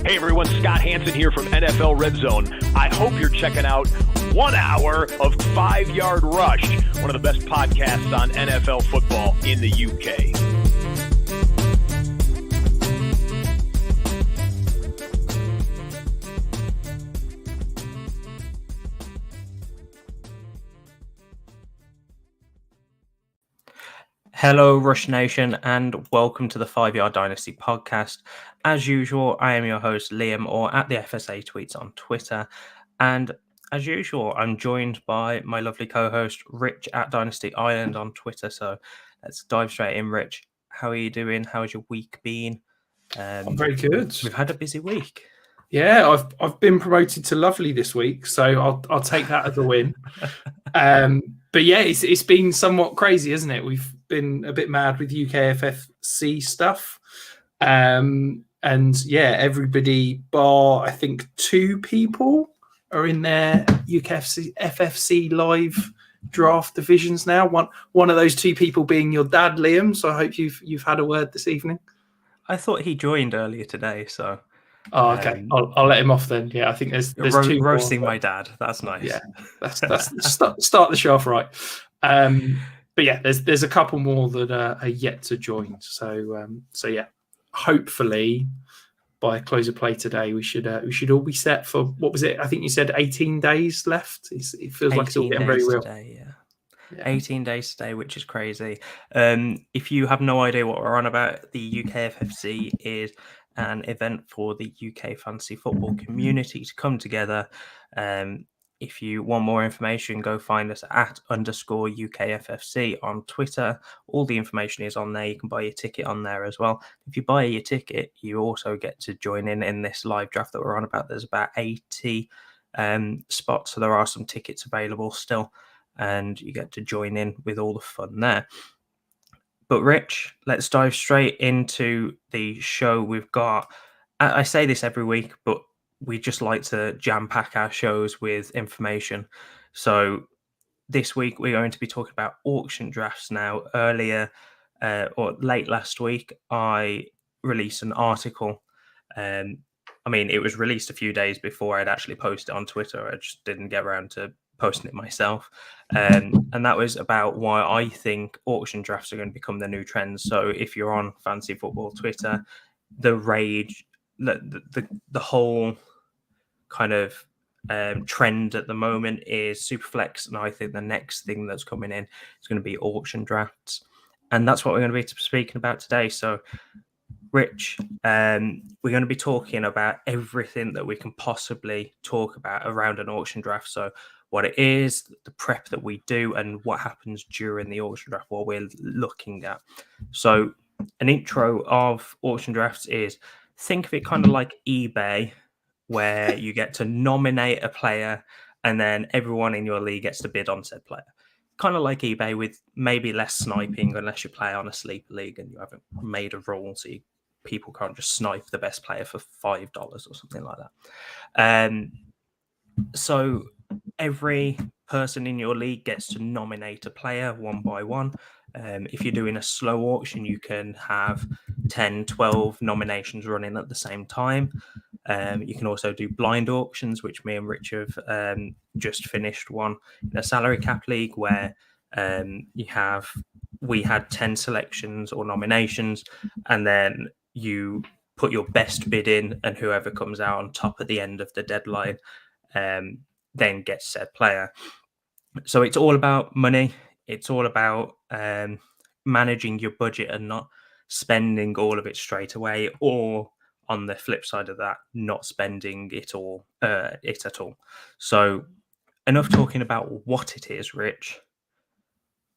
Hey everyone, Scott Hansen here from NFL Red Zone. I hope you're checking out 1 hour of 5 Yard Rush, one of the best podcasts on NFL football in the UK. Hello, Rush Nation, and welcome to the 5 Yard Dynasty podcast. As usual, I am your host, Liam, or at the FSA Tweets on Twitter. And as usual, I'm joined by my lovely co-host, Rich at Dynasty Island on Twitter. So let's dive straight in, Rich. How are you doing? How's your week been? I'm very good. We've had a busy week. Yeah, I've been promoted to lovely this week, so I'll take that as a win. But yeah, it's been somewhat crazy, isn't it? We've been a bit mad with UKFFC stuff, and yeah, everybody bar I think 2 people are in their UKFFC live draft divisions now. One of those 2 people being your dad, Liam. So I hope you've had a word this evening. I thought he joined earlier today, so. Oh, okay. I'll let him off then. Yeah, I think there's 2 roasting my dad. That's nice. Yeah, that's start the show off right. But yeah, there's a couple more that are yet to join. So yeah, hopefully by close of play today, we should all be set for, what was it? I think you said 18 days left. It feels like it's all getting very real. Today, yeah. 18 days today, which is crazy. If you have no idea what we're on about, the UKFFC is an event for the UK fantasy football community to come together. If you want more information, go find us at _UKFFC on Twitter. All the information is on there. You can buy your ticket on there as well. If you buy your ticket, you also get to join in this live draft that we're on about. There's about 80 spots, so there are some tickets available still, and you get to join in with all the fun there. But Rich, let's dive straight into the show we've got. I say this every week, but we just like to jam-pack our shows with information. So this week, we're going to be talking about auction drafts now. Earlier, or late last week, I released an article. It was released a few days before I'd actually posted it on Twitter. I just didn't get around to posting it myself. And that was about why I think auction drafts are going to become the new trend. So if you're on Fantasy Football Twitter, the rage, the whole kind of trend at the moment is Superflex, and I think the next thing that's coming in is going to be auction drafts, and that's what we're going to be speaking about today. So Rich, we're going to be talking about everything that we can possibly talk about around an auction draft. So what it is, the prep that we do, and what happens during the auction draft, what we're looking at. So an intro of auction drafts is, think of it kind of like eBay, where you get to nominate a player and then everyone in your league gets to bid on said player. Kind of like eBay, with maybe less sniping unless you play on a sleeper league and you haven't made a rule, so people can't just snipe the best player for $5 or something like that. So every person in your league gets to nominate a player one by one. If you're doing a slow auction, you can have 10, 12 nominations running at the same time. You can also do blind auctions, which me and Rich have just finished one in a salary cap league, where we had 10 selections or nominations, and then you put your best bid in, and whoever comes out on top at the end of the deadline then gets said player. So it's all about money. It's all about managing your budget and not spending all of it straight away, or on the flip side of that, not spending it at all. So enough talking about what it is, Rich.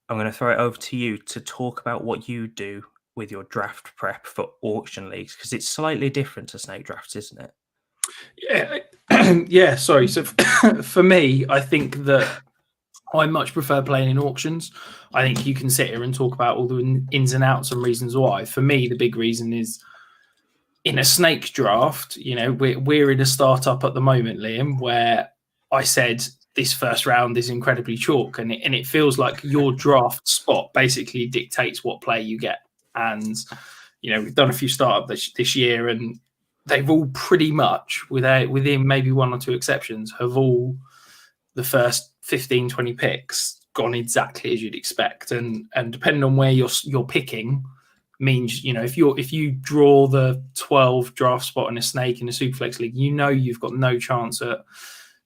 I'm going to throw it over to you to talk about what you do with your draft prep for auction leagues, because it's slightly different to snake drafts, isn't it? Yeah. Sorry. So for me, I think that I much prefer playing in auctions. I think you can sit here and talk about all the ins and outs and reasons why. For me, the big reason is, in a snake draft, we're in a startup at the moment, Liam, where I said this first round is incredibly chalk, and it feels like your draft spot basically dictates what play you get. And we've done a few startups this year, and they've all pretty much, within maybe one or two exceptions, have all the first 15, 20 picks gone exactly as you'd expect. And depending on where you're picking, means, if you draw the 12 draft spot in a snake in a Superflex league, you've got no chance at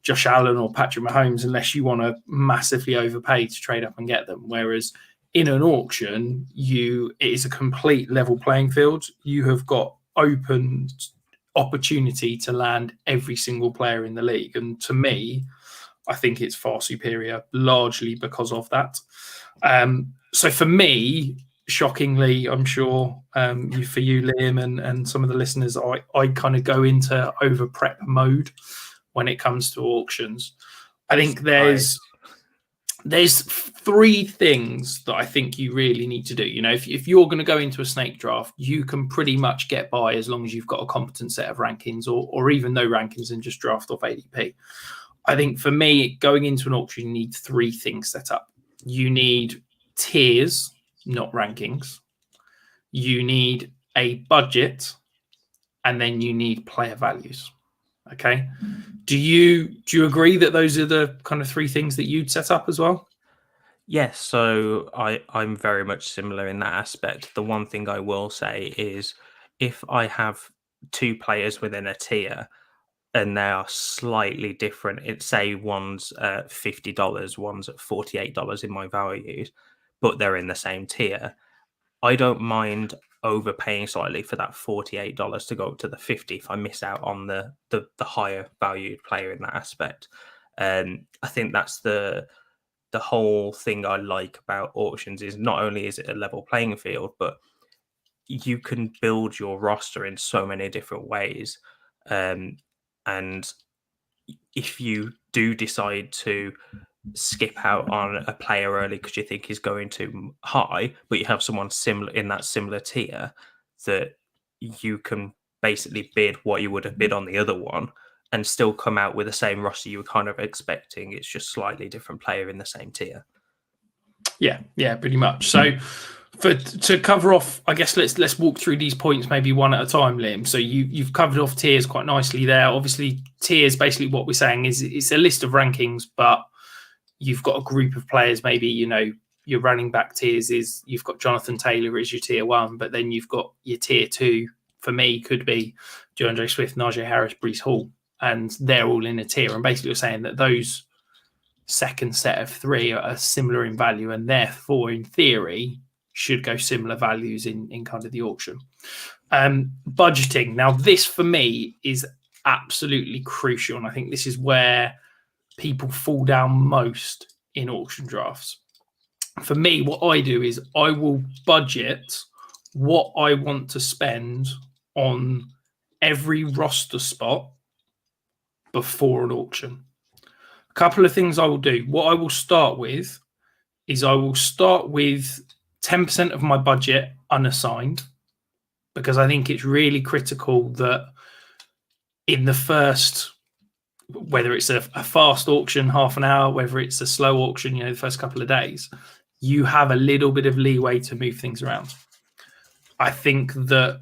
Josh Allen or Patrick Mahomes unless you want to massively overpay to trade up and get them. Whereas in an auction, it is a complete level playing field. You have got open opportunity to land every single player in the league. And to me, I think it's far superior, largely because of that. So for me, shockingly, I'm sure for you, Liam, and some of the listeners, I kind of go into over prep mode when it comes to auctions. I think there's three things that I think you really need to do. If you're going to go into a snake draft, you can pretty much get by as long as you've got a competent set of rankings or even no rankings and just draft off ADP. I think for me, going into an auction, you need three things set up. You need tiers, not rankings. You need a budget, and then you need player values. Okay. Do you agree that those are the kind of three things that you'd set up as well? Yes, so I'm very much similar in that aspect. The one thing I will say is if I have two players within a tier and they are slightly different, say one's at $50, one's at $48 in my values, but they're in the same tier, I don't mind overpaying slightly for that $48 to go up to the 50 if I miss out on the higher valued player in that aspect. I think that's the whole thing I like about auctions is not only is it a level playing field, but you can build your roster in so many different ways. And if you do decide to skip out on a player early because you think he's going too high, but you have someone similar in that similar tier, that you can basically bid what you would have bid on the other one and still come out with the same roster you were kind of expecting. It's just slightly different player in the same tier. Yeah, pretty much. So to cover off, I guess let's walk through these points maybe one at a time, Liam. So you've covered off tiers quite nicely there. Obviously, tiers, basically what we're saying is it's a list of rankings, but you've got a group of players. Maybe, your running back tiers is you've got Jonathan Taylor as your tier one, but then you've got your tier two, for me, could be DeAndre Swift, Najee Harris, Breece Hall, and they're all in a tier. And basically you're saying that those second set of three are similar in value and therefore, in theory, should go similar values in kind of the auction. Budgeting. Now, this for me is absolutely crucial. And I think this is where people fall down most in auction drafts. For me, what I do is I will budget what I want to spend on every roster spot before an auction. A couple of things I will do. What I will start with is I will start with 10% of my budget unassigned, because I think it's really critical that in the first, whether it's a fast auction, half an hour, whether it's a slow auction, the first couple of days, you have a little bit of leeway to move things around. I think that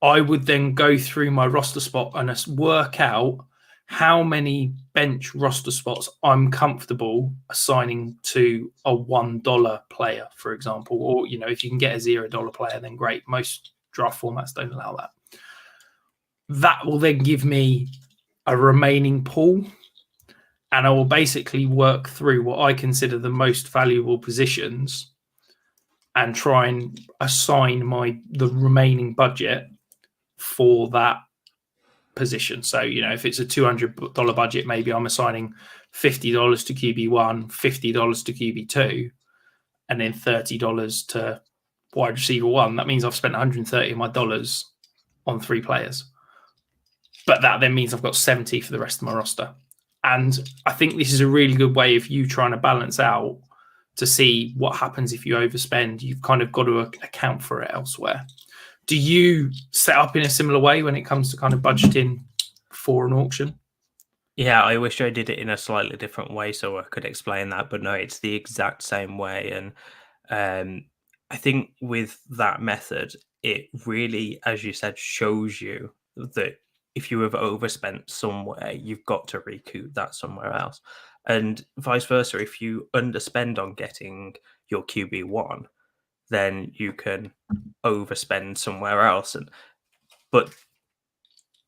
I would then go through my roster spot and work out how many bench roster spots I'm comfortable assigning to a $1 player, for example. Or, if you can get a $0 player, then great. Most draft formats don't allow that. That will then give me a remaining pool, and I will basically work through what I consider the most valuable positions and try and assign the remaining budget for that position. So, if it's a $200 budget, maybe I'm assigning $50 to QB1, $50 to QB2, and then $30 to wide receiver 1. That means I've spent $130 of my dollars on 3 players. But that then means I've got 70 for the rest of my roster. And I think this is a really good way of you trying to balance out to see what happens if you overspend. You've kind of got to account for it elsewhere. Do you set up in a similar way when it comes to kind of budgeting for an auction? Yeah, I wish I did it in a slightly different way so I could explain that, but no, it's the exact same way. And I think with that method, it really, as you said, shows you that if you have overspent somewhere, you've got to recoup that somewhere else. And vice versa, if you underspend on getting your QB1, then you can overspend somewhere else. But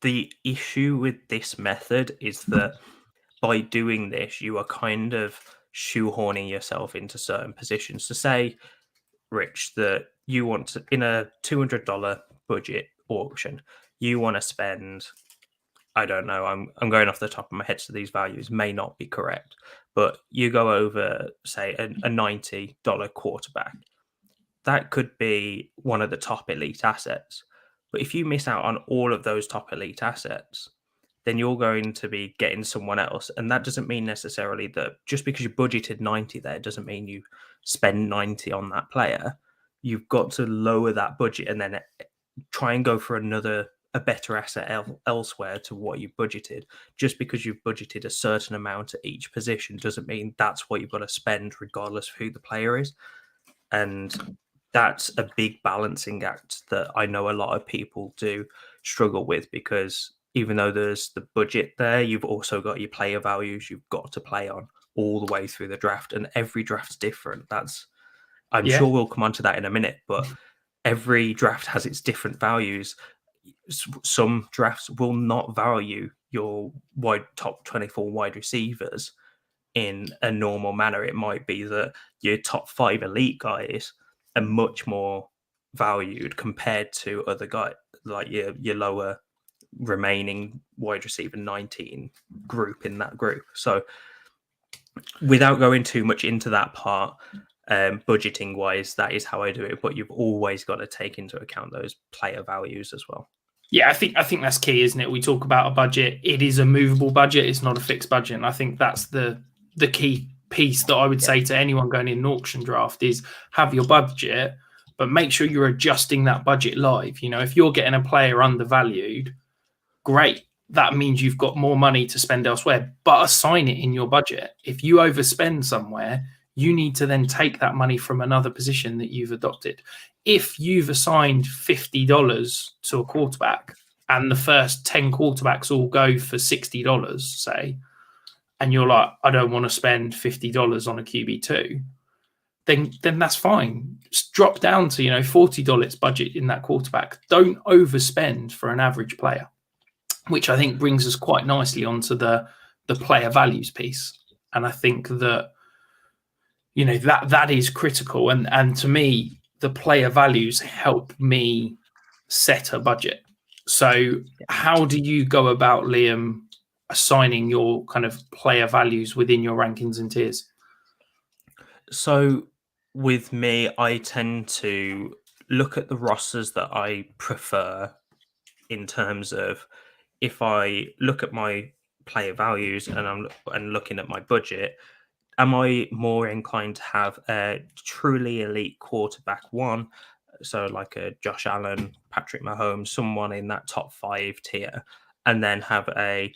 the issue with this method is that by doing this, you are kind of shoehorning yourself into certain positions. So say, Rich, that you want to, in a $200 budget auction, you want to spend, I don't know, I'm going off the top of my head, so these values may not be correct, but you go over, say, a $90 quarterback. That could be one of the top elite assets. But if you miss out on all of those top elite assets, then you're going to be getting someone else. And that doesn't mean necessarily that just because you budgeted 90 there, doesn't mean you spend 90 on that player. You've got to lower that budget and then try and go for a better asset elsewhere to what you budgeted. Just because you've budgeted a certain amount at each position doesn't mean that's what you've got to spend regardless of who the player is. And that's a big balancing act that I know a lot of people do struggle with, because even though there's the budget there, you've also got your player values you've got to play on all the way through the draft, and every draft's different. I'm sure we'll come on to that in a minute, but every draft has its different values. Some drafts will not value your top 24 wide receivers in a normal manner. It might be that your top 5 elite guys are much more valued compared to other guys, like your lower remaining wide receiver 19 group in that group. So without going too much into that part, budgeting wise, that is how I do it. But you've always got to take into account those player values as well. Yeah, I think that's key, isn't it? We talk about a budget. It is a movable budget. It's not a fixed budget. And I think that's the key piece that I would say to anyone going in an auction draft is have your budget, but make sure you're adjusting that budget live. You know, if you're getting a player undervalued, great. That means you've got more money to spend elsewhere, but assign it in your budget. If you overspend somewhere, you need to then take that money from another position that you've adopted. If you've assigned $50 to a quarterback and the first 10 quarterbacks all go for $60, say, and you're like, I don't want to spend $50 on a QB2, then that's fine. Just drop down to, $40 budget in that quarterback. Don't overspend for an average player, which I think brings us quite nicely onto the player values piece. And I think that, that is critical. And to me, the player values help me set a budget. So how do you go about, Liam, assigning your kind of player values within your rankings and tiers? So with me, I tend to look at the rosters that I prefer in terms of, if I look at my player values and I'm looking at my budget, am I more inclined to have a truly elite quarterback one, so like a Josh Allen, Patrick Mahomes, someone in that top 5 tier, and then have an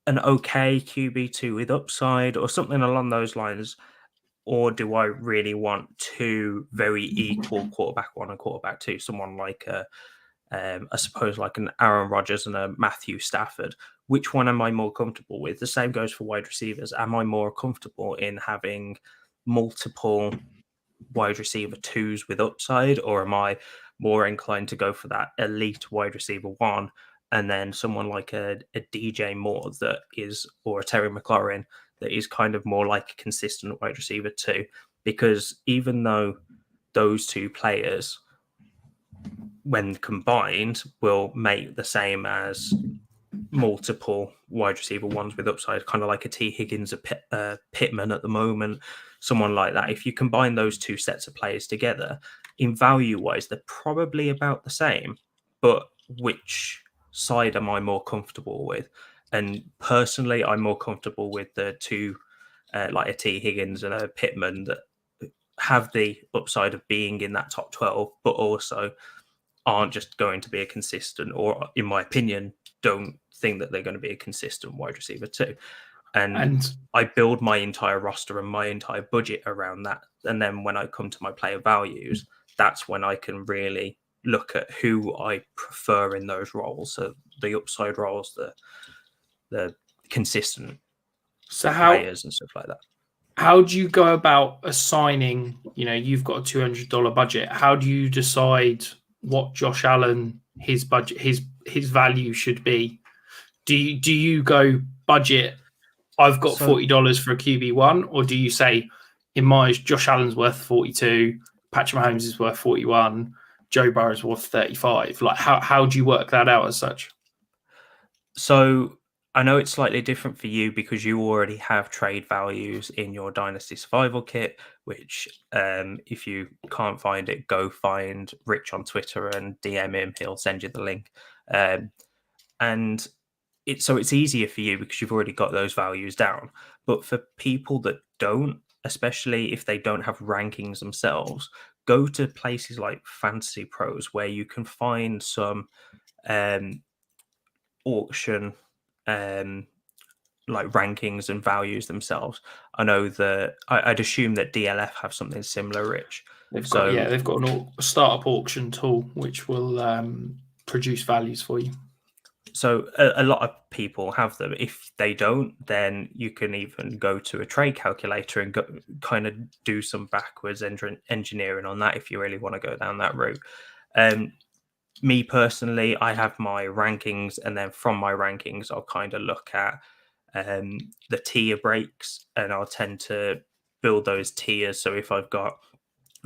okay QB2 with upside or something along those lines? Or do I really want 2 very equal quarterback 1 and quarterback 2, someone like I suppose like an Aaron Rodgers and a Matthew Stafford? Which one am I more comfortable with? The same goes for wide receivers. Am I more comfortable in having multiple wide receiver 2s with upside, or am I more inclined to go for that elite wide receiver 1 and then someone like a DJ Moore that is, or a Terry McLaurin that is kind of more like a consistent wide receiver 2? Because even though those 2 players, when combined, will make the same as multiple wide receiver 1s with upside, kind of like a T. Higgins, a Pittman at the moment, someone like that. If you combine those 2 sets of players together, in value-wise, they're probably about the same. But which side am I more comfortable with? And personally, I'm more comfortable with the 2, like a T. Higgins and a Pittman, that have the upside of being in that top 12, but also aren't just going to be a consistent, or in my opinion, don't think that they're going to be a consistent wide receiver 2. And I build my entire roster and my entire budget around that. And then when I come to my player values, that's when I can really look at who I prefer in those roles. So the upside roles, the consistent players and stuff like that. How do you go about assigning, you've got a $200 budget. How do you decide what Josh Allen, his budget, his value should be? Do you go budget, I've got $40 for a QB1, or do you say, in my eyes, Josh Allen's worth 42, Patrick Mahomes is worth 41, Joe Burrow's worth 35? Like, how do you work that out as such? So I know it's slightly different for you because you already have trade values in your Dynasty Survival Kit, which if you can't find it, go find Rich on Twitter and DM him. He'll send you the link. And it's easier for you because you've already got those values down. But for people that don't, especially if they don't have rankings themselves, go to places like Fantasy Pros where you can find some auction like rankings and values themselves. I know that I'd assume that DLF have something similar, Rich. They've got a startup auction tool which will produce values for you. So a lot of people have them. If they don't, then you can even go to a trade calculator and kind of do some backwards engineering on that if you really want to go down that route. Me personally, I have my rankings, and then from my rankings, I'll kind of look at the tier breaks, and I'll tend to build those tiers. So if I've got,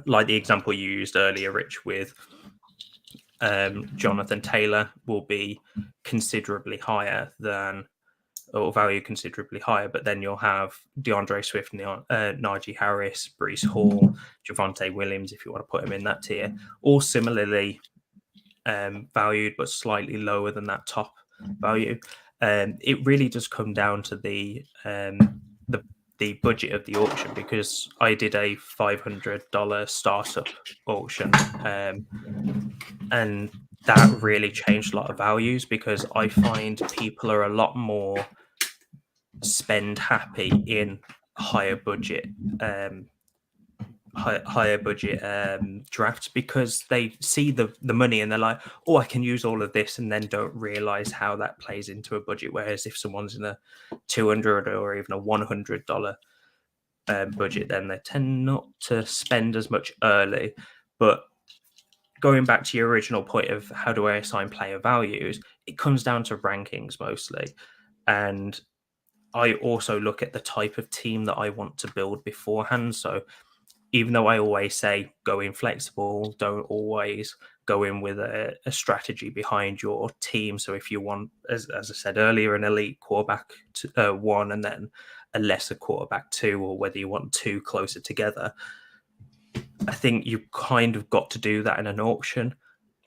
like the example you used earlier, Rich, with Jonathan Taylor will be considerably higher than, or value considerably higher, but then you'll have DeAndre Swift, Najee Harris, Breece Hall, Javonte Williams, if you want to put him in that tier, all similarly valued, but slightly lower than that top value. It really does come down to the budget of the auction, because I did a $500 startup auction, and that really changed a lot of values, because I find people are a lot more spend happy in higher budget drafts, because they see the money and they're like, oh, I can use all of this, and then don't realize how that plays into a budget. Whereas if someone's in a $200 or even a $100 budget, then they tend not to spend as much early. But going back to your original point of how do I assign player values, it comes down to rankings mostly. And I also look at the type of team that I want to build beforehand. So even though I always say go in flexible, don't always go in with a strategy behind your team. So if you want, as I said earlier, an elite quarterback 1 and then a lesser quarterback 2, or whether you want 2 closer together, I think you kind of got to do that in an auction.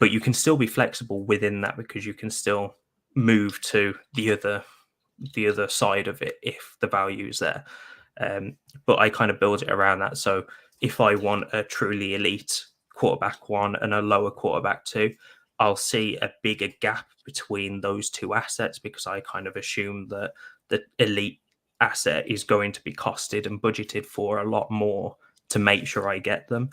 But you can still be flexible within that, because you can still move to the other side of it if the value is there. But I kind of build it around that. So if I want a truly elite quarterback 1 and a lower quarterback 2, I'll see a bigger gap between those 2 assets, because I kind of assume that the elite asset is going to be costed and budgeted for a lot more to make sure I get them.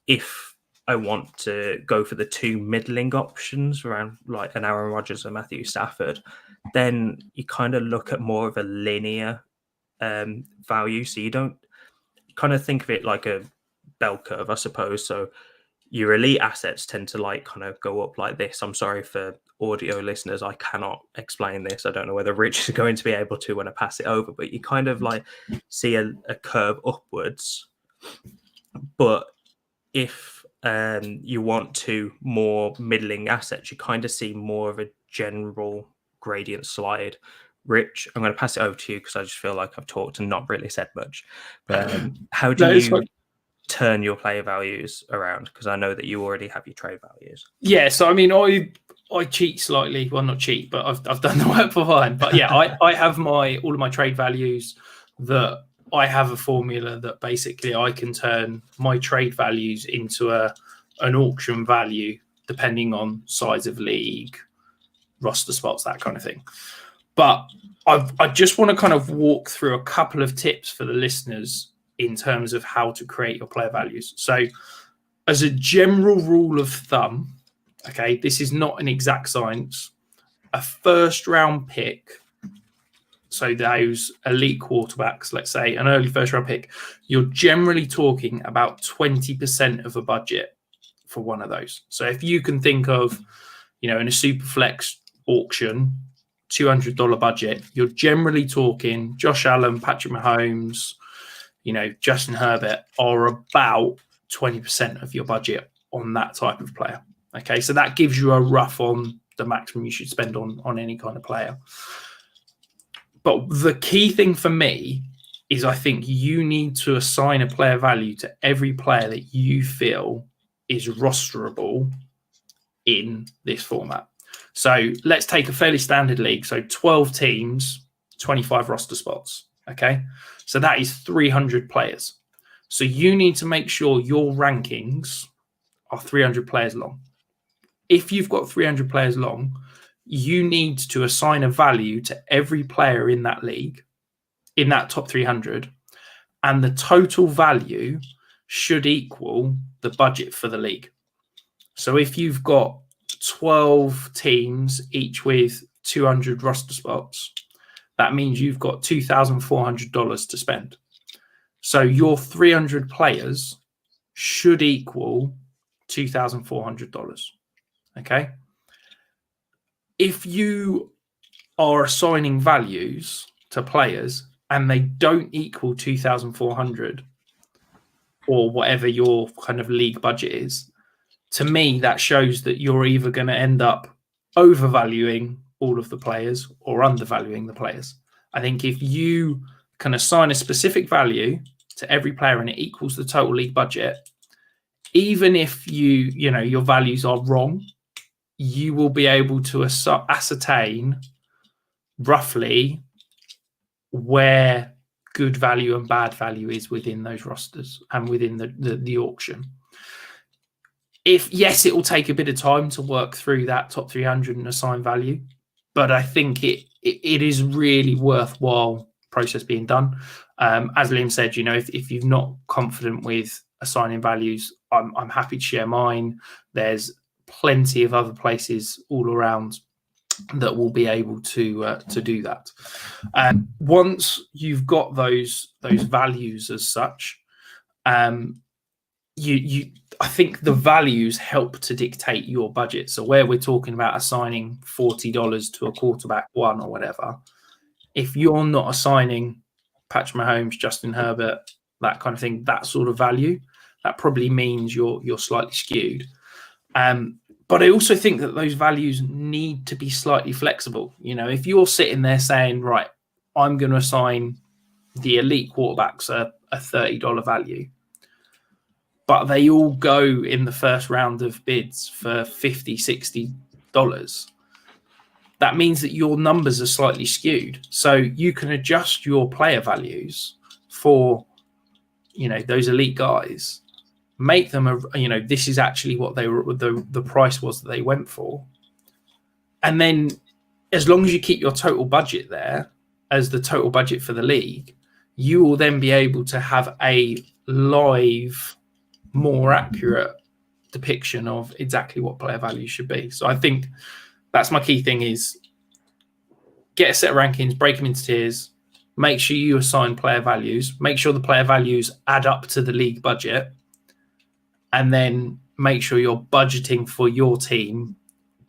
If I want to go for the 2 middling options around like an Aaron Rodgers and Matthew Stafford, then you kind of look at more of a linear value. So you don't kind of think of it like a bell curve, I suppose. So your elite assets tend to like kind of go up like this. I'm sorry for audio listeners, I cannot explain this. I don't know whether Rich is going to be able to when I pass it over, but you kind of like see a curve upwards. But if you want 2 more middling assets, you kind of see more of a general gradient slide. Rich, I'm going to pass it over to you because I just feel like I've talked and not really said much. But how do you turn your player values around? Because I know that you already have your trade values. Yeah, so I mean, I cheat slightly. Well, not cheat, but I've done the work beforehand. But yeah, I have all of my trade values. That I have a formula that basically I can turn my trade values into an auction value, depending on size of league, roster spots, that kind of thing. But I just want to kind of walk through a couple of tips for the listeners in terms of how to create your player values. So as a general rule of thumb, Okay, this is not an exact science. A first round pick, so those elite quarterbacks, let's say an early first round pick, you're generally talking about 20% of a budget for one of those. So if you can think of, in a Superflex auction, $200 budget, you're generally talking Josh Allen, Patrick Mahomes, Justin Herbert are about 20% of your budget on that type of player. Okay, so that gives you a rough on the maximum you should spend on any kind of player. But the key thing for me is I think you need to assign a player value to every player that you feel is rosterable in this format. So let's take a fairly standard league. So 12 teams, 25 roster spots. Okay, so that is 300 players. So you need to make sure your rankings are 300 players long. If you've got 300 players long, you need to assign a value to every player in that league, in that top 300, and the total value should equal the budget for the league. So if you've got 12 teams, each with 200 roster spots, that means you've got $2,400 to spend. So your 300 players should equal $2,400. Okay. If you are assigning values to players and they don't equal 2,400 or whatever your kind of league budget is, to me, that shows that you're either going to end up overvaluing all of the players or undervaluing the players. I think if you can assign a specific value to every player and it equals the total league budget, even if your values are wrong, you will be able to ascertain roughly where good value and bad value is within those rosters and within the auction. Yes, it will take a bit of time to work through that top 300 and assign value, but I think it is really worthwhile process being done. As Liam said, if you're not confident with assigning values, I'm happy to share mine. There's plenty of other places all around that will be able to do that. Once you've got those values as such, I think the values help to dictate your budget. So where we're talking about assigning $40 to a quarterback one or whatever, if you're not assigning Patrick Mahomes, Justin Herbert, that kind of thing, that sort of value, that probably means you're slightly skewed. But I also think that those values need to be slightly flexible. If you're sitting there saying, right, I'm going to assign the elite quarterbacks a $30 value, but they all go in the first round of bids for $50, $60, that means that your numbers are slightly skewed. So you can adjust your player values for, those elite guys, make them, this is actually what they were, the price was that they went for. And then as long as you keep your total budget there as the total budget for the league, you will then be able to have a live, more accurate depiction of exactly what player value should be. So I think that's my key thing is get a set of rankings, break them into tiers, make sure you assign player values, make sure the player values add up to the league budget, and then make sure you're budgeting for your team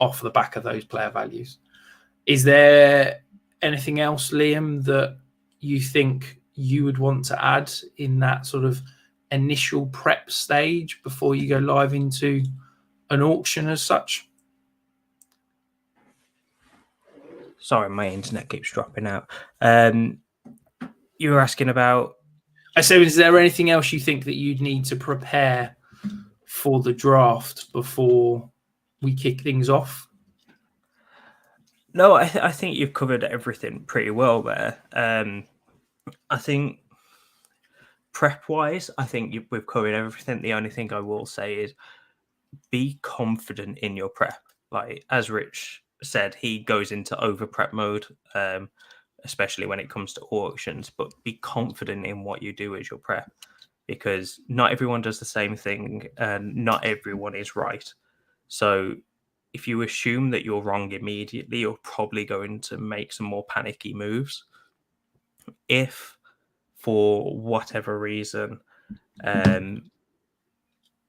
off the back of those player values. Is there anything else, Liam, that you think you would want to add in that sort of initial prep stage before you go live into an auction as such? Sorry, my internet keeps dropping out. You were asking about... So is there anything else you think that you'd need to prepare for the draft before we kick things off? No, I think you've covered everything pretty well there. I think prep-wise, I think we've covered everything. The only thing I will say is be confident in your prep. Like, as Rich said, he goes into over-prep mode, especially when it comes to auctions, but be confident in what you do as your prep, because not everyone does the same thing and not everyone is right. So if you assume that you're wrong immediately, you're probably going to make some more panicky moves. If, for whatever reason,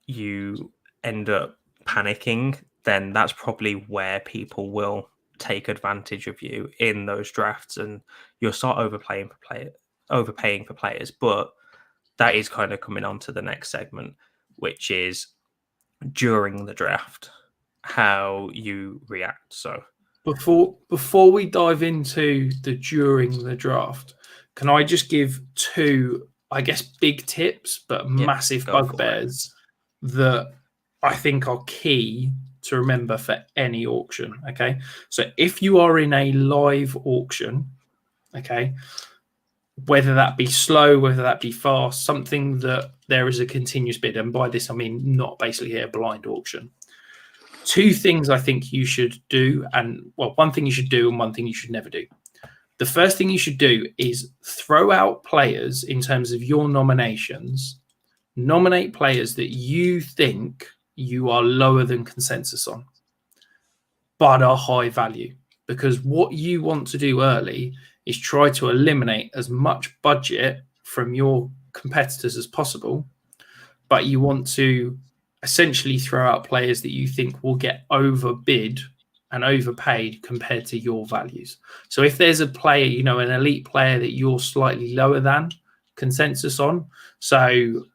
you end up panicking, then that's probably where people will take advantage of you in those drafts, and you'll start overpaying for players. But that is kind of coming on to the next segment, which is during the draft, how you react. So before we dive into the during the draft, can I just give two, I guess, big tips but massive bugbears that I think are key to remember for any auction? Okay, so if you are in a live auction, okay, whether that be slow, whether that be fast, something that there is a continuous bid, and by this I mean not basically a blind auction. Two things I think you should do, and well, one thing you should do and one thing you should never do. The first thing you should do is throw out players in terms of your nominations. Nominate players that you think you are lower than consensus on, but are high value. Because what you want to do early is try to eliminate as much budget from your competitors as possible, but you want to essentially throw out players that you think will get overbid and overpaid compared to your values. So if there's a player, you know, an elite player that you're slightly lower than consensus on, so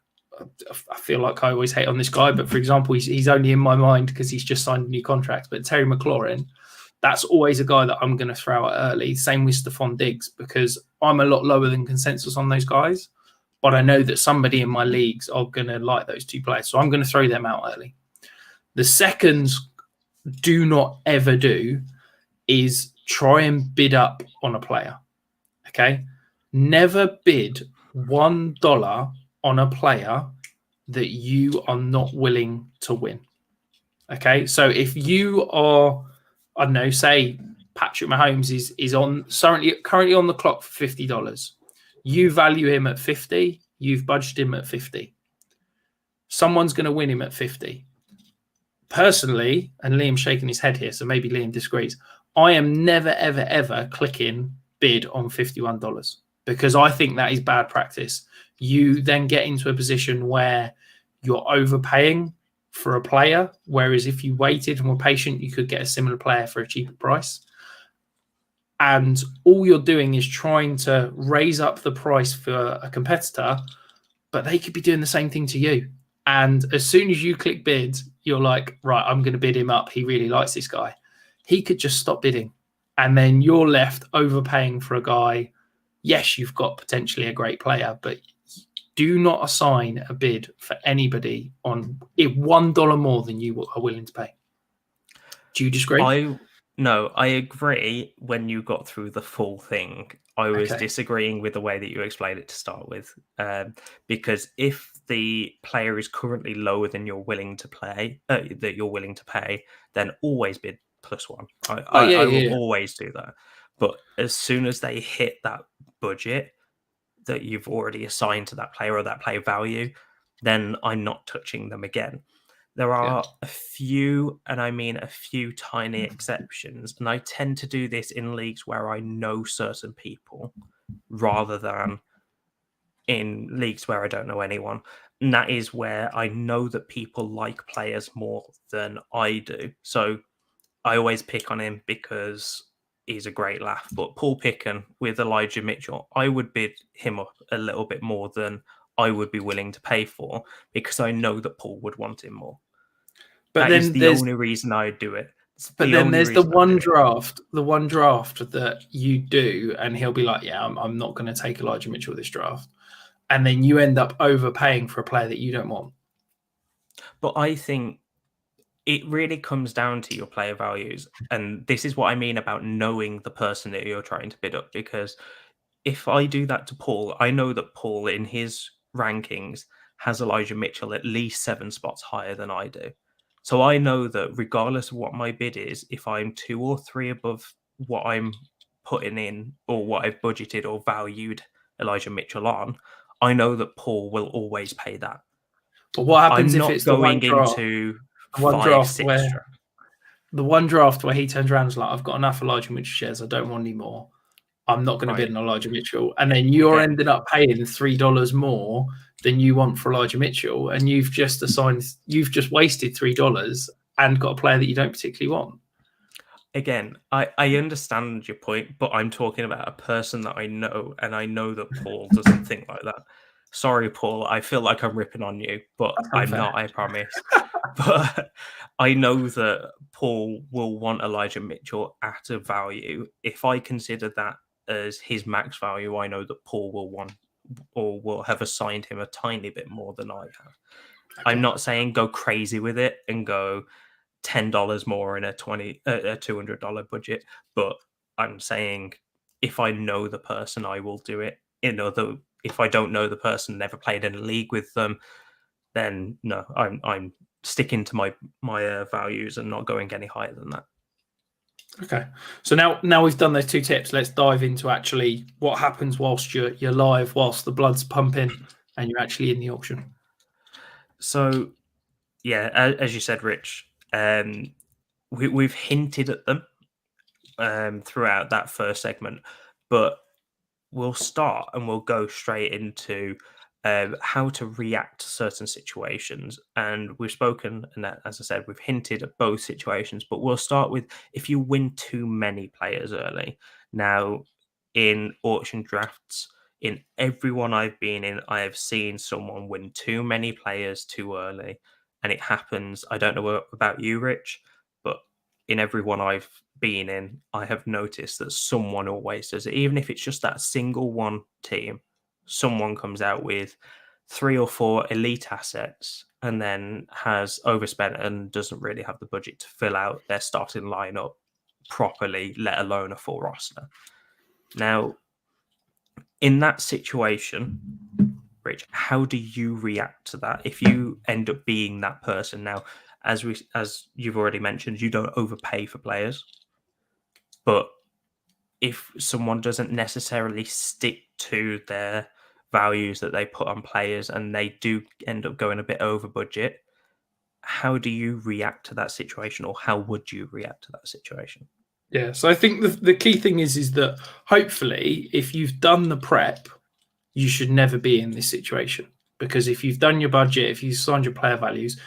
I feel like I always hate on this guy, but for example, he's only in my mind because he's just signed a new contract, but Terry McLaurin, that's always a guy that I'm going to throw out early. Same with Stephon Diggs, because I'm a lot lower than consensus on those guys. But I know that somebody in my leagues are going to like those two players. So I'm going to throw them out early. The second do not ever do is try and bid up on a player. Okay? Never bid $1 on a player that you are not willing to win. Okay? So if you are, I don't know, say Patrick Mahomes is on currently on the clock for $50. You value him at 50. You've budgeted him at 50. Someone's going to win him at 50. Personally, and Liam's shaking his head here, so maybe Liam disagrees, I am never, ever, ever clicking bid on $51 because I think that is bad practice. You then get into a position where you're overpaying for a player, whereas if you waited and were patient, you could get a similar player for a cheaper price. And all you're doing is trying to raise up the price for a competitor, but they could be doing the same thing to you. And as soon as you click bid, you're like, right, I'm going to bid him up. He really likes this guy. He could just stop bidding. And then you're left overpaying for a guy. Yes, you've got potentially a great player, but do not assign a bid for anybody on $1 more than you are willing to pay. Do you disagree? No, I agree when you got through the full thing. I was disagreeing with the way that you explained it to start with. Because if the player is currently lower than you're willing to pay, then always bid +1. I will always do that. But as soon as they hit that budget that you've already assigned to that player or that player value, then I'm not touching them again. There are a few, and I mean a few tiny exceptions, and I tend to do this in leagues where I know certain people rather than in leagues where I don't know anyone. And that is where I know that people like players more than I do. So I always pick on him because he's a great laugh. But Paul Picken with Elijah Mitchell, I would bid him up a little bit more than I would be willing to pay for because I know that Paul would want him more. But that is the only reason I do it. But then there's the one draft that you do, and he'll be like, yeah, I'm not going to take Elijah Mitchell this draft. And then you end up overpaying for a player that you don't want. But I think it really comes down to your player values. And this is what I mean about knowing the person that you're trying to bid up. Because if I do that to Paul, I know that Paul in his rankings has Elijah Mitchell at least 7 spots higher than I do. So I know that regardless of what my bid is, if I'm 2 or 3 above what I'm putting in or what I've budgeted or valued Elijah Mitchell on, I know that Paul will always pay that. But what happens if it's going into one draft where the one draft where he turns around and is like, I've got enough Elijah Mitchell shares, I don't want any more. I'm not going to bid on Elijah Mitchell. And then you're ended up paying $3 more than you want for Elijah Mitchell. And you've just wasted $3 and got a player that you don't particularly want. Again, I understand your point, but I'm talking about a person that I know, and I know that Paul doesn't think like that. Sorry, Paul, I feel like I'm ripping on you, but I'm not, I promise. But I know that Paul will want Elijah Mitchell at a value. If I consider that as his max value, I know that Paul will want or will have assigned him a tiny bit more than I have. Okay. I'm not saying go crazy with it and go $10 more in a $200 budget, but I'm saying if I know the person, I will do it. If I don't know the person, never played in a league with them, then no, I'm sticking to my values and not going any higher than that. Okay, so now we've done those two tips. Let's dive into actually what happens whilst you're live, whilst the blood's pumping, and you're actually in the auction. So, yeah, as you said, Rich, we've hinted at them throughout that first segment, but we'll start and we'll go straight into how to react to certain situations. And we've spoken, and as I said, we've hinted at both situations, but we'll start with if you win too many players early. Now, in auction drafts, in every one I've been in, I have seen someone win too many players too early. And it happens, I don't know about you, Rich, but in every one I've been in, I have noticed that someone always does it. Even if it's just that single one team, someone comes out with 3 or 4 elite assets and then has overspent and doesn't really have the budget to fill out their starting lineup properly, let alone a full roster. Now, in that situation, Rich, how do you react to that if you end up being that person? Now, as you've already mentioned, you don't overpay for players, but if someone doesn't necessarily stick to their values that they put on players and they do end up going a bit over budget, how do you react to that situation, or how would you react to that situation? Yeah, so I think the key thing is that hopefully if you've done the prep, you should never be in this situation, because if you've done your budget, if you've signed your player values,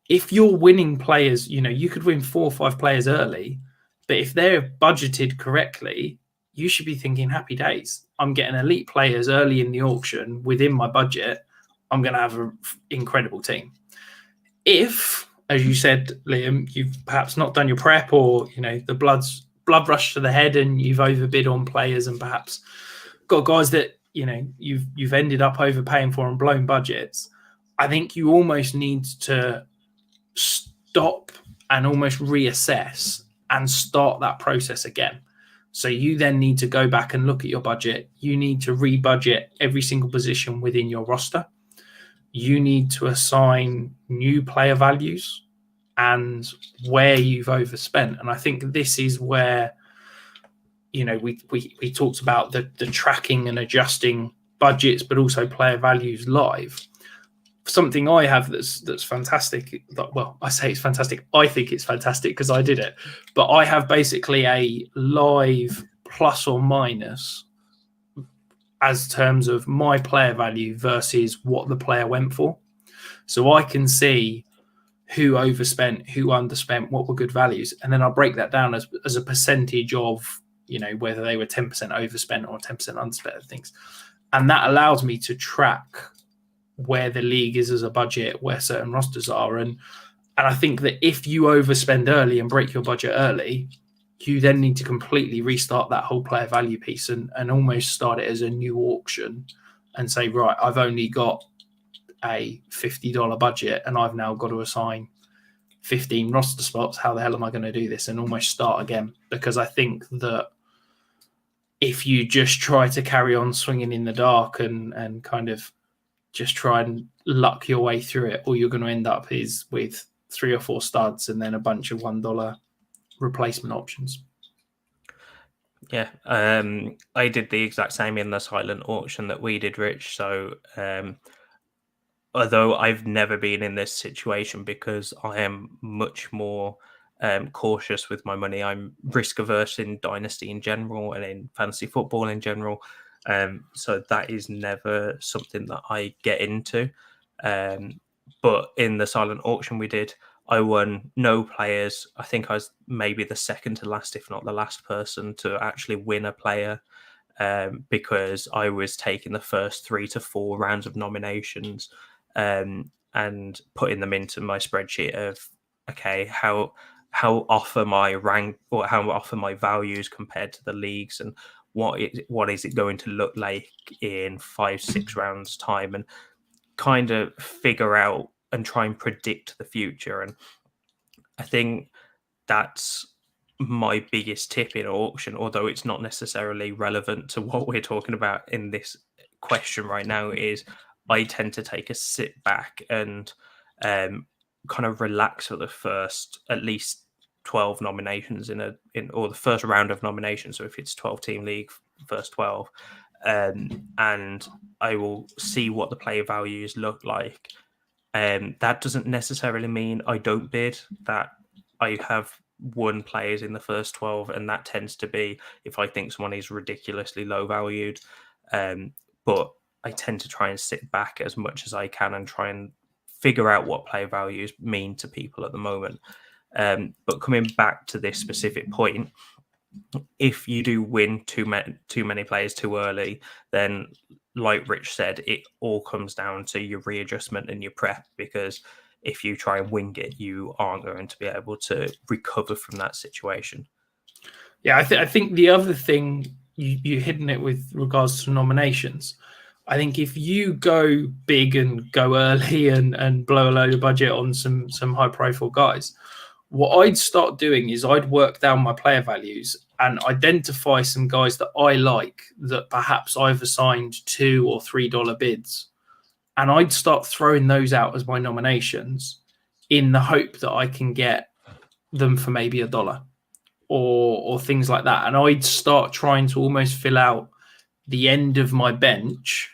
if you're winning players, you could win 4 or 5 players early, but if they're budgeted correctly, you should be thinking happy days. I'm getting elite players early in the auction within my budget. I'm going to have an incredible team. If, as you said, Liam, you've perhaps not done your prep, or the blood rush to the head and you've overbid on players and perhaps got guys that you've ended up overpaying for and blown budgets, I think you almost need to stop and almost reassess and start that process again. So you then need to go back and look at your budget. You need to rebudget every single position within your roster. You need to assign new player values and where you've overspent. And I think this is where, we talked about the tracking and adjusting budgets, but also player values live. Something I have that's fantastic. Well, I say it's fantastic. I think it's fantastic because I did it. But I have basically a live plus or minus as terms of my player value versus what the player went for. So I can see who overspent, who underspent, what were good values. And then I'll break that down as a percentage of, whether they were 10% overspent or 10% underspent things. And that allows me to track where the league is as a budget, where certain rosters are. And I think that if you overspend early and break your budget early, you then need to completely restart that whole player value piece and almost start it as a new auction and say, right, I've only got a $50 budget and I've now got to assign 15 roster spots. How the hell am I going to do this? And almost start again. Because I think that if you just try to carry on swinging in the dark and kind of just try and luck your way through it, all you're going to end up is with 3 or 4 studs and then a bunch of $1 replacement options. Yeah, I did the exact same in the silent auction that we did, Rich. So although I've never been in this situation because I am much more cautious with my money. I'm risk averse in Dynasty in general and in fantasy football in general. So that is never something that I get into. But in the silent auction we did, I won no players. I think I was maybe the second to last, if not the last person to actually win a player, because I was taking the first 3 to 4 rounds of nominations and putting them into my spreadsheet of, okay, how off are my rank, or how off are my values compared to the leagues, and what is it going to look like in 5-6 rounds time, and kind of figure out and try and predict the future. And I think that's my biggest tip in auction, although it's not necessarily relevant to what we're talking about in this question right now, is I tend to take a sit back and kind of relax for the first at least 12 nominations or the first round of nominations. So if it's 12-team league, first 12, and I will see what the player values look like. That doesn't necessarily mean I don't bid, that I have won players in the first 12, and that tends to be if I think someone is ridiculously low valued. But I tend to try and sit back as much as I can and try and figure out what player values mean to people at the moment. But coming back to this specific point, if you do win too many players too early, then like Rich said, it all comes down to your readjustment and your prep, because if you try and wing it, you aren't going to be able to recover from that situation. Yeah, I think the other thing you hidden it with regards to nominations. I think if you go big and go early and blow a load of budget on some high profile guys, what I'd start doing is I'd work down my player values and identify some guys that I like that perhaps I've assigned $2 or $3 bids. And I'd start throwing those out as my nominations in the hope that I can get them for maybe $1 or things like that. And I'd start trying to almost fill out the end of my bench,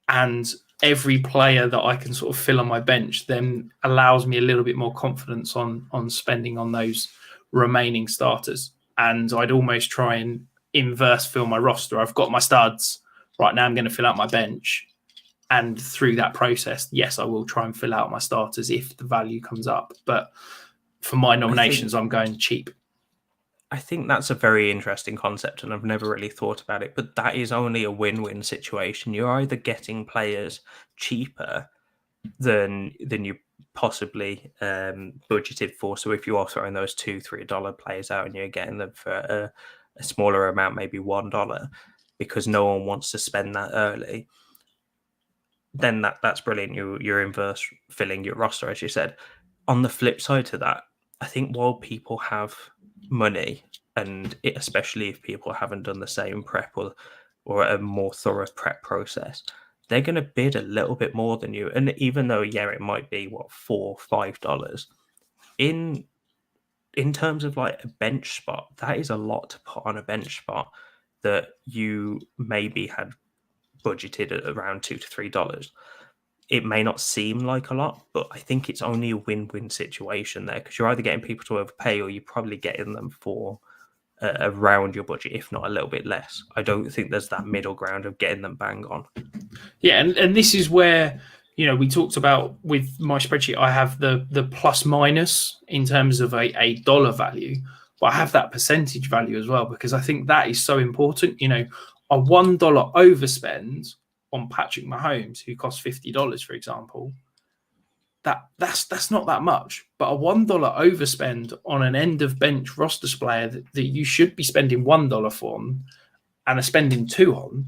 and every player that I can sort of fill on my bench then allows me a little bit more confidence on spending on those remaining starters. And I'd almost try and inverse fill my roster. I've got my studs. Right now I'm going to fill out my bench. And through that process, yes, I will try and fill out my starters if the value comes up. But for my nominations, I'm going cheap. I think that's a very interesting concept, and I've never really thought about it. But that is only a win-win situation. You're either getting players cheaper than you possibly budgeted for. So if you are throwing those $2-3 players out and you're getting them for a smaller amount, maybe $1, because no one wants to spend that early, then that's brilliant. You're inverse filling your roster, as you said. On the flip side to that, I think while people have money, and especially if people haven't done the same prep or a more thorough prep process, they're going to bid a little bit more than you. And even though, yeah, it might be $4-5 in terms of like a bench spot, that is a lot to put on a bench spot that you maybe had budgeted at around $2 to $3. It may not seem like a lot, but I think it's only a win-win situation there, because you're either getting people to overpay or you're probably getting them for around your budget, if not a little bit less. I don't think there's that middle ground of getting them bang on. Yeah, and this is where, we talked about with my spreadsheet, I have the plus minus in terms of a dollar value, but I have that percentage value as well, because I think that is so important. A $1 overspend on Patrick Mahomes, who costs $50, for example, that's not that much. But a $1 overspend on an end of bench roster player that you should be spending $1 for and are spending $2 on,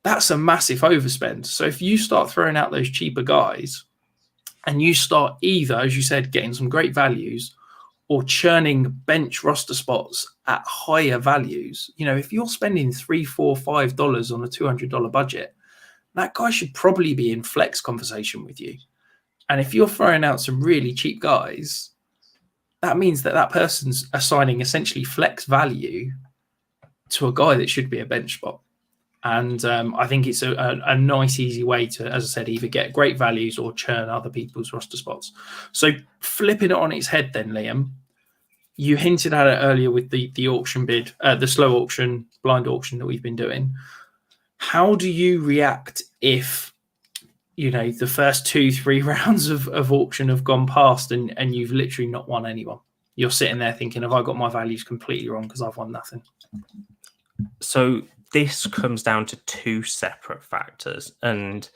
that's a massive overspend. So if you start throwing out those cheaper guys and you start either, as you said, getting some great values or churning bench roster spots at higher values, if you're spending $3, $4, $5 on a $200 budget, that guy should probably be in flex conversation with you. And if you're throwing out some really cheap guys, that means that person's assigning essentially flex value to a guy that should be a bench spot. And I think it's a nice, easy way to, as I said, either get great values or churn other people's roster spots. So flipping it on its head then, Liam, you hinted at it earlier with the auction bid, the slow auction, blind auction that we've been doing. How do you react if, the first 2-3 rounds of auction have gone past and you've literally not won anyone? You're sitting there thinking, have I got my values completely wrong because I've won nothing? So this comes down to two separate factors, and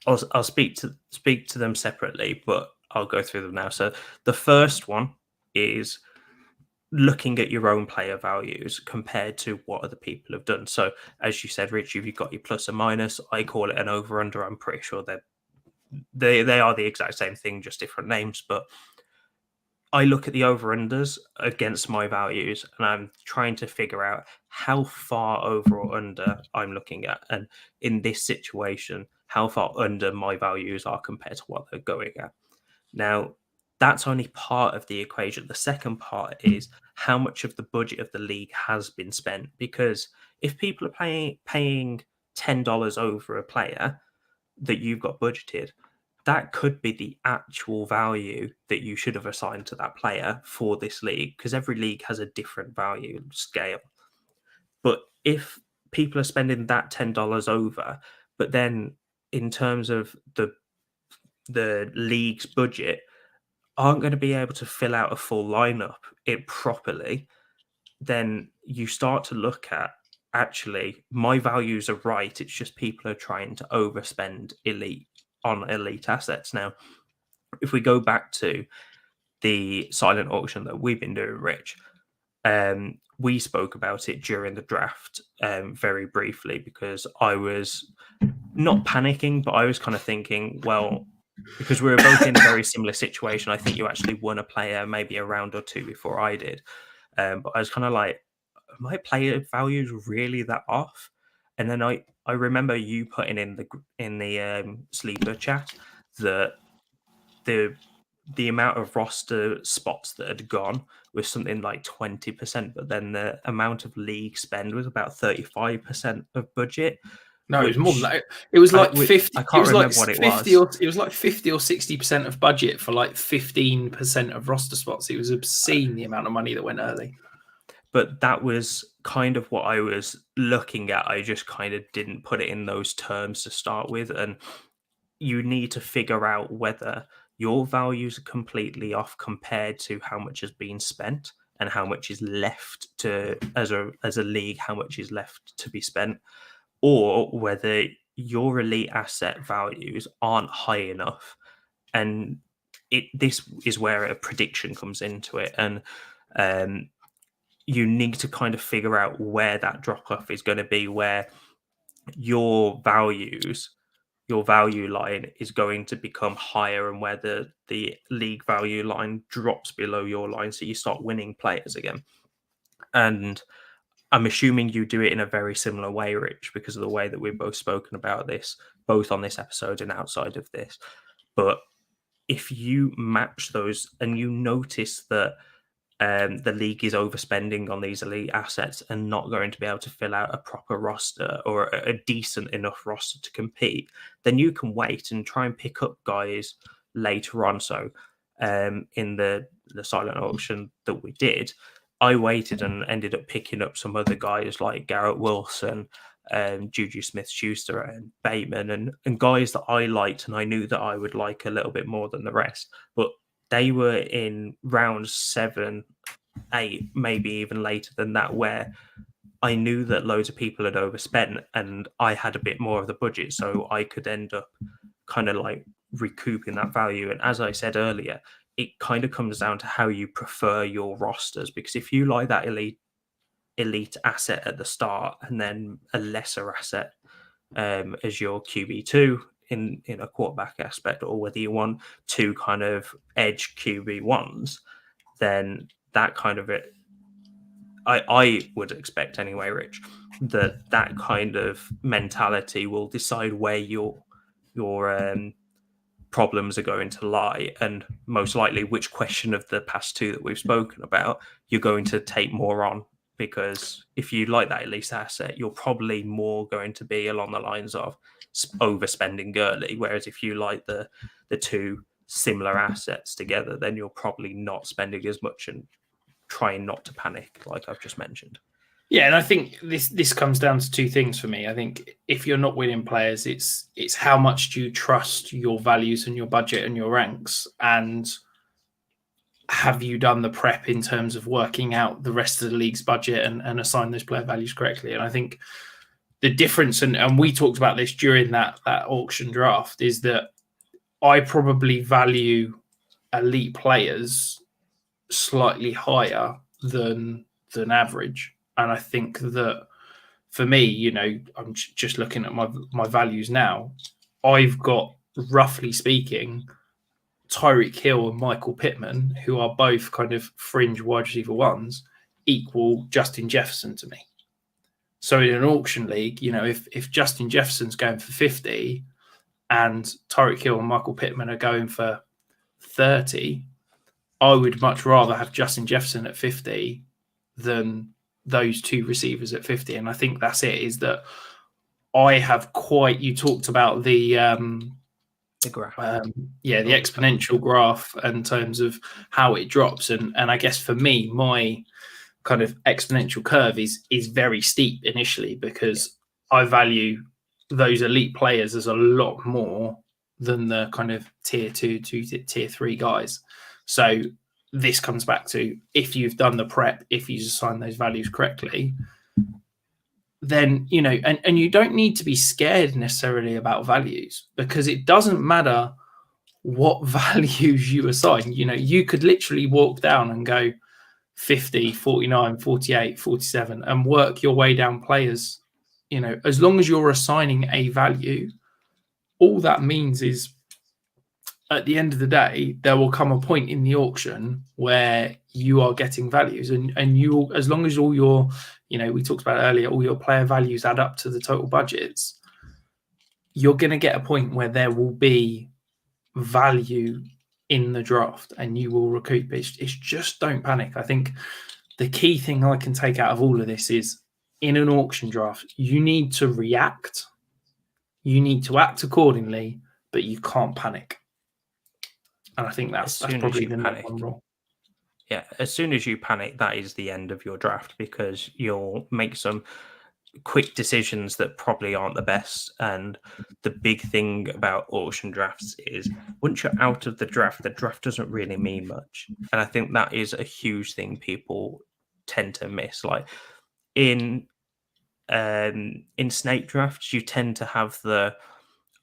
I'll speak to them separately, but I'll go through them now. So the first one is looking at your own player values compared to what other people have done. So as you said, Rich, you've got your plus and minus. I call it an over under. I'm pretty sure they are the exact same thing, just different names. But I look at the over-unders against my values, and I'm trying to figure out how far over or under I'm looking at. And in this situation, how far under my values are compared to what they're going at. Now, that's only part of the equation. The second part is how much of the budget of the league has been spent. Because if people are paying $10 over a player that you've got budgeted, that could be the actual value that you should have assigned to that player for this league, because every league has a different value scale. But if people are spending that $10 over, but then in terms of the league's budget, aren't going to be able to fill out a full lineup it properly, then you start to look at, actually, my values are right. It's just people are trying to overspend on elite assets. Now, if we go back to the silent auction that we've been doing, Rich, we spoke about it during the draft very briefly, because I was not panicking, but I was kind of thinking, well, because we were both in a very similar situation. I think you actually won a player maybe a round or two before I did. But I was kind of like, are my player values really that off? And then I remember you putting in the sleeper chat that the amount of roster spots that had gone was something like 20%, but then the amount of league spend was about 35% of budget. No, it was more than that. It was like 50. I can't remember what it was. It was like 50 or 60% of budget for like 15% of roster spots. It was obscene, the amount of money that went early. But that was kind of what I was looking at. I just kind of didn't put it in those terms to start with. And you need to figure out whether your values are completely off compared to how much has been spent and how much is left to, as a league, how much is left to be spent, or whether your elite asset values aren't high enough. And this is where a prediction comes into it. And you need to kind of figure out where that drop off is going to be, where your value line is going to become higher, and where the league value line drops below your line, so you start winning players again. And I'm assuming you do it in a very similar way, Rich, because of the way that we've both spoken about this, both on this episode and outside of this. But if you match those and you notice that the league is overspending on these elite assets and not going to be able to fill out a proper roster or a decent enough roster to compete, then you can wait and try and pick up guys later on. So in the silent auction that we did, I waited and ended up picking up some other guys like Garrett Wilson, Juju Smith-Schuster and Bateman, and guys that I liked and I knew that I would like a little bit more than the rest. But they were in round 7, 8, maybe even later than that, where I knew that loads of people had overspent and I had a bit more of the budget, so I could end up kind of like recouping that value. And as I said earlier, it kind of comes down to how you prefer your rosters, because if you like that elite asset at the start and then a lesser asset as your QB2 in a quarterback aspect, or whether you want 2 kind of edge QB1s, then that kind of it, I would expect anyway, Rich, that kind of mentality will decide where your problems are going to lie, and most likely which question of the past 2 that we've spoken about you're going to take more on because if you like that elite asset, you're probably more going to be along the lines of overspending early. Whereas if you like the two similar assets together, then you're probably not spending as much and trying not to panic, like I've just mentioned. Yeah, and I think this comes down to two things for me. I think if you're not winning players, it's how much do you trust your values and your budget and your ranks, and have you done the prep in terms of working out the rest of the league's budget and assign those player values correctly. And I think the difference, and we talked about this during that auction draft, is that I probably value elite players slightly higher than average. And I think that for me, you know, I'm just looking at my values now. I've got, roughly speaking, Tyreek Hill and Michael Pittman, who are both kind of fringe wide receiver ones, equal Justin Jefferson to me. So in an auction league, you know, if Justin Jefferson's going for 50 and Tyreek Hill and Michael Pittman are going for 30, I would much rather have Justin Jefferson at 50 than those two receivers at 50. And I think that's it, is that I have quite, you talked about the graph. The exponential graph in terms of how it drops. And I guess for me, my kind of exponential curve is very steep initially, because I value those elite players as a lot more than the kind of tier 2 to tier 3 guys. So this comes back to, if you've done the prep, if you assign those values correctly, then, you know, and you don't need to be scared necessarily about values, because it doesn't matter what values you assign. You know, you could literally walk down and go 50, 49, 48, 47 and work your way down players. You know, as long as you're assigning a value, all that means is, at the end of the day, there will come a point in the auction where you are getting values, and you, as long as all your, you know, we talked about earlier, all your player values add up to the total budgets, you're going to get a point where there will be value in the draft and you will recoup. It's just, don't panic. I think the key thing I can take out of all of this is, in an auction draft, you need to react, you need to act accordingly, but you can't panic. And I think that's probably the number one rule. Yeah, as soon as you panic, that is the end of your draft, because you'll make some quick decisions that probably aren't the best. And the big thing about auction drafts is, once you're out of the draft doesn't really mean much. And I think that is a huge thing people tend to miss. Like in snake drafts, you tend to have the,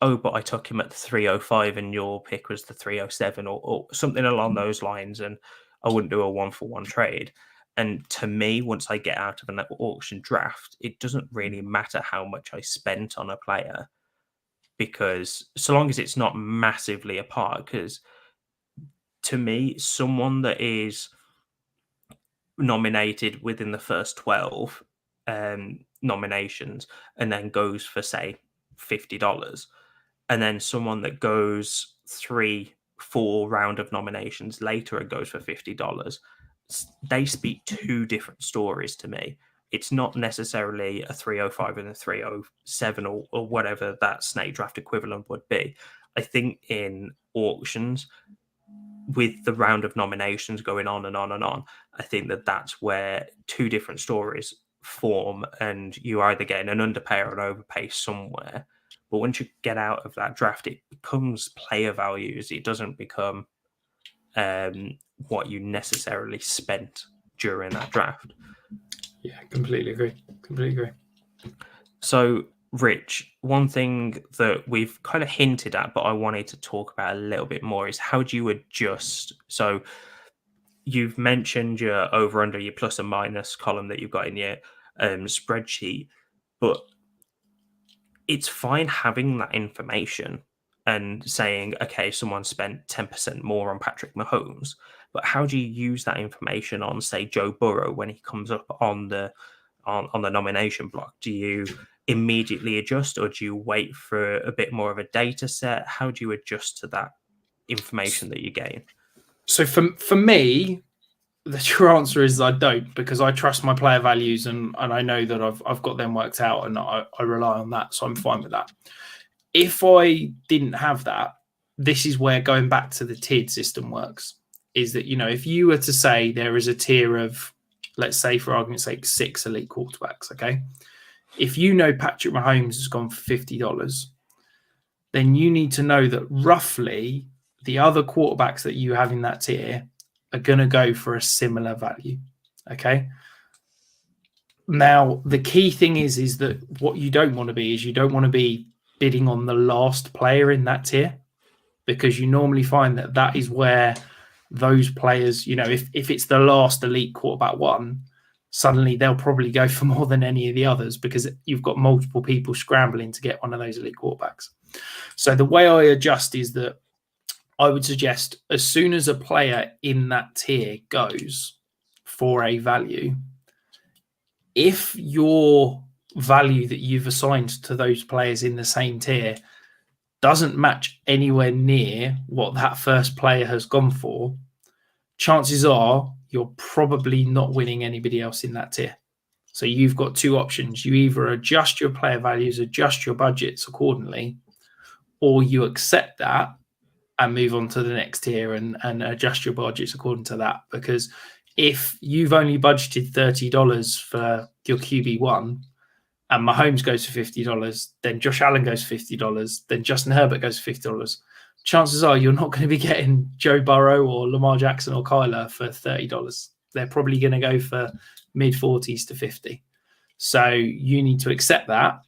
oh, but I took him at the 305 and your pick was the 307 or something along those lines, and I wouldn't do a 1-for-1 trade. And to me, once I get out of an auction draft, it doesn't really matter how much I spent on a player, because so long as it's not massively apart, because to me, someone that is nominated within the first 12 nominations and then goes for, say, $50, and then someone that goes 3-4 round of nominations later and goes for $50, they speak two different stories to me. It's not necessarily a 305 and a 307 or whatever that snake draft equivalent would be. I think in auctions, with the round of nominations going on and on and on, I think that's where two different stories form, and you either getting an underpay or an overpay somewhere. But once you get out of that draft, it becomes player values. It doesn't become what you necessarily spent during that draft. Yeah, completely agree. So, Rich, one thing that we've kind of hinted at, but I wanted to talk about a little bit more, is how do you adjust? So you've mentioned your over under, your plus and minus column that you've got in your spreadsheet, but it's fine having that information and saying, okay, someone spent 10% more on Patrick Mahomes, but how do you use that information on, say, Joe Burrow when he comes up on the nomination block? Do you immediately adjust, or do you wait for a bit more of a data set? How do you adjust to that information that you gain? So for me, The true answer is I don't, because I trust my player values and I know that I've got them worked out, and I rely on that, so I'm fine with that. If I didn't have that, this is where going back to the tiered system works. Is that, if you were to say there is a tier of, let's say for argument's sake, 6 elite quarterbacks, okay? If you know Patrick Mahomes has gone for $50, then you need to know that roughly the other quarterbacks that you have in that tier are going to go for a similar value, okay? Now, the key thing is that what you don't want to be is you don't want to be bidding on the last player in that tier, because you normally find that is where those players, if it's the last elite quarterback one, suddenly they'll probably go for more than any of the others, because you've got multiple people scrambling to get one of those elite quarterbacks. So the way I adjust is that I would suggest as soon as a player in that tier goes for a value, if your value that you've assigned to those players in the same tier doesn't match anywhere near what that first player has gone for, chances are you're probably not winning anybody else in that tier. So you've got two options. You either adjust your player values, adjust your budgets accordingly, or you accept that and move on to the next tier and adjust your budgets according to that. Because if you've only budgeted $30 for your QB1 and Mahomes goes for $50, then Josh Allen goes for $50, then Justin Herbert goes for $50, chances are you're not going to be getting Joe Burrow or Lamar Jackson or Kyler for $30. They're probably going to go for mid-40s to 50. So you need to accept that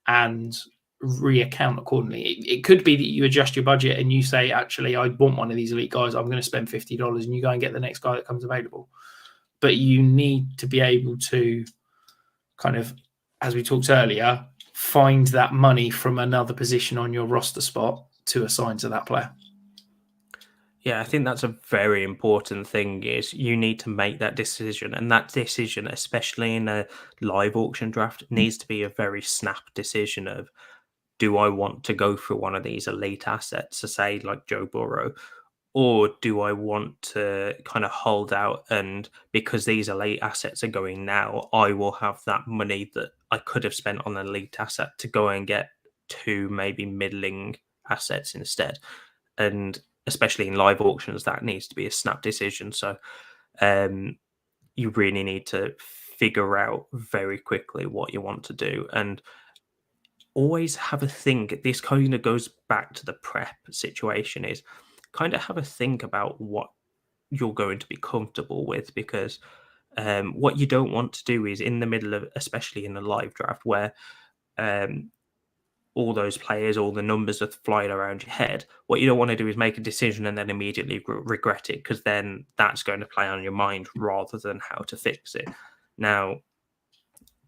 and reaccount accordingly. It could be that you adjust your budget and you say, actually, I want one of these elite guys, I'm going to spend $50, and you go and get the next guy that comes available. But you need to be able to kind of, as we talked earlier, find that money from another position on your roster spot to assign to that player. Yeah, I think that's a very important thing, is you need to make that decision. And that decision, especially in a live auction draft, needs to be a very snap decision of, do I want to go for one of these elite assets, to say like Joe Burrow, or do I want to kind of hold out, and because these elite assets are going now, I will have that money that I could have spent on an elite asset to go and get two maybe middling assets instead. And especially in live auctions, that needs to be a snap decision. So you really need to figure out very quickly what you want to do, and always have a think. This kind of goes back to the prep situation, is kind of have a think about what you're going to be comfortable with, because what you don't want to do is in the middle of, especially in a live draft where all those players, all the numbers are flying around your head, what you don't want to do is make a decision and then immediately regret it, because then that's going to play on your mind rather than how to fix it. Now,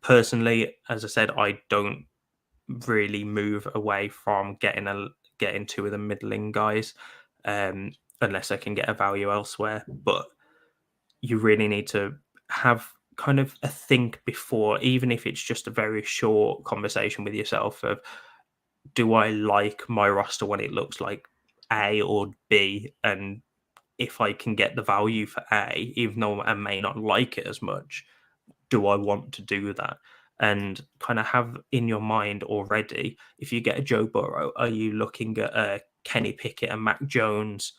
personally, as I said, I don't really move away from getting two of the middling guys unless I can get a value elsewhere. But you really need to have kind of a think before, even if it's just a very short conversation with yourself of, do I like my roster when it looks like A or B? And if I can get the value for A, even though I may not like it as much, do I want to do that? And kind of have in your mind already, if you get a Joe Burrow, are you looking at a Kenny Pickett and Mac Jones?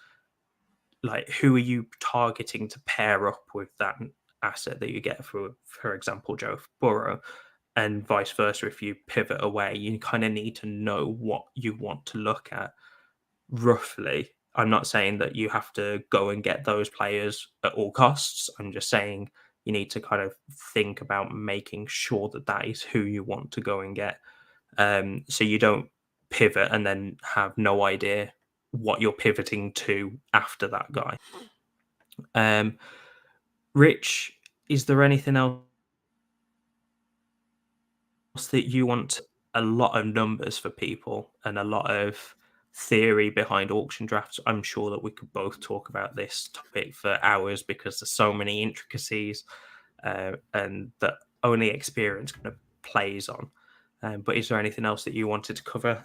Like, who are you targeting to pair up with that asset that you get for example, Joe Burrow? And vice versa, if you pivot away, you kind of need to know what you want to look at roughly. I'm not saying that you have to go and get those players at all costs. I'm just saying you need to kind of think about making sure that that is who you want to go and get. So you don't pivot and then have no idea what you're pivoting to after that guy. Rich, is there anything else that you want? A lot of numbers for people and a lot of theory behind auction drafts. I'm sure that we could both talk about this topic for hours, because there's so many intricacies and that only experience kind of plays on. But is there anything else that you wanted to cover?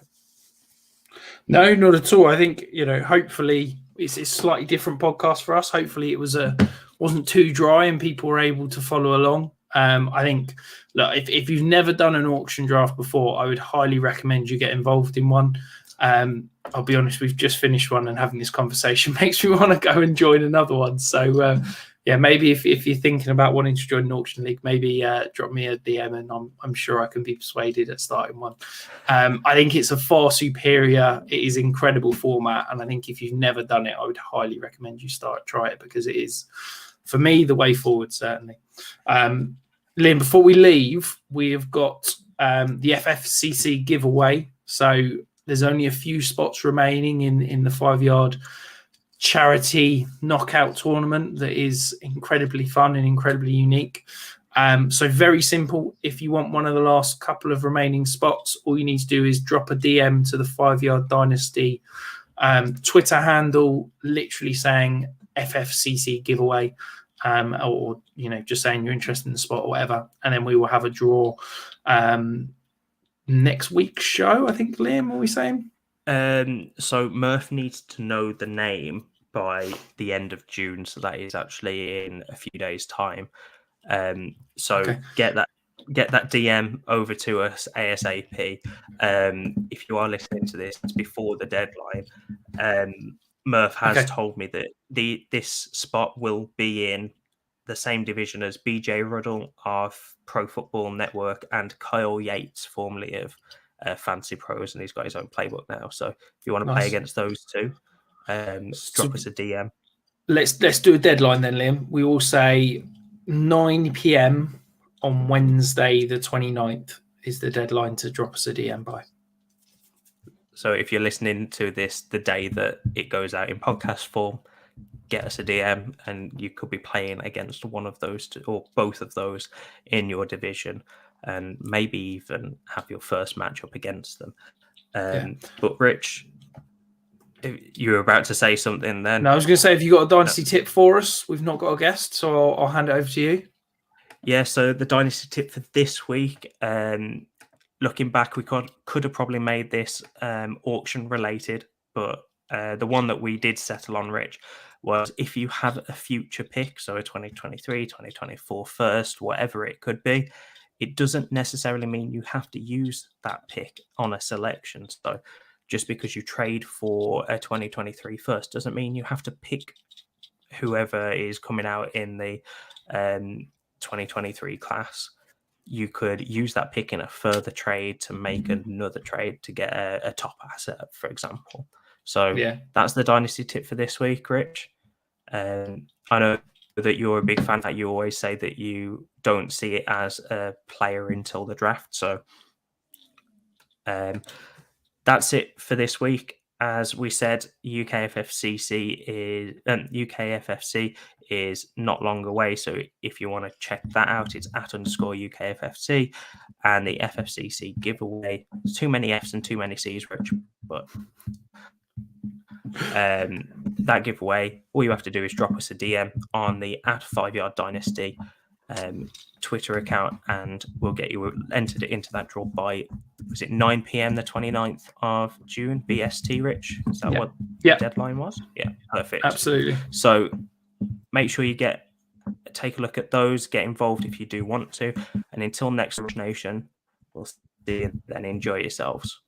No, not at all. I think, hopefully it's a slightly different podcast for us. Hopefully, it wasn't too dry and people were able to follow along. I think, look, if you've never done an auction draft before, I would highly recommend you get involved in one. I'll be honest, we've just finished one, and having this conversation makes me want to go and join another one. So, yeah, maybe if you're thinking about wanting to join an auction league, maybe drop me a DM, and I'm sure I can be persuaded at starting one. I think it's a far superior, it is incredible format, and I think if you've never done it, I would highly recommend you try it, because it is, for me, the way forward, certainly. Liam, before we leave, we have got the FFCC giveaway. So there's only a few spots remaining in the 5 Yard charity knockout tournament that is incredibly fun and incredibly unique. So very simple. If you want one of the last couple of remaining spots, all you need to do is drop a DM to the 5 Yard Dynasty Twitter handle, literally saying FFCC giveaway, or just saying you're interested in the spot or whatever, and then we will have a draw next week's show. I think, Liam, what are we saying? So Murph needs to know the name by the end of June, so that is actually in a few days' time. Okay. Get that DM over to us ASAP. If you are listening to this before the deadline, Murph has told me that this spot will be in the same division as BJ Ruddle of Pro Football Network and Kyle Yates, formerly of Fancy Pros, and he's got his own playbook now. So if you want to play against those two, drop us a DM. Let's do a deadline then, Liam. We will say 9 p.m. on Wednesday the 29th is the deadline to drop us a DM by. So if you're listening to this the day that it goes out in podcast form, get us a DM, and you could be playing against one of those two, or both of those in your division, and maybe even have your first matchup against them. But Rich, you were about to say something then. No, I was going to say, have you got a Dynasty tip for us? We've not got a guest, so I'll hand it over to you. Yeah, so the Dynasty tip for this week, looking back, we could have probably made this auction related, but the one that we did settle on, Rich, was if you have a future pick, so a 2023, 2024 first, whatever it could be, it doesn't necessarily mean you have to use that pick on a selection. So just because you trade for a 2023 first doesn't mean you have to pick whoever is coming out in the 2023 class. You could use that pick in a further trade to make another trade to get a top asset, for example. So that's the Dynasty tip for this week, Rich. I know that you're a big fan, that you always say that you don't see it as a player until the draft. So that's it for this week. As we said, UKFFC is not long away. So if you want to check that out, it's @_UKFFC, and the FFCC giveaway. There's too many F's and too many C's, Rich, but that giveaway, all you have to do is drop us a DM on the @5Yard Dynasty Twitter account, and we'll get you entered into that draw by, was it 9 p.m. the 29th of June, BST, Rich? Is that what the deadline was? Yeah, perfect. Absolutely. So make sure you take a look at those, get involved if you do want to. And until next Nation, we'll see you then. Enjoy yourselves.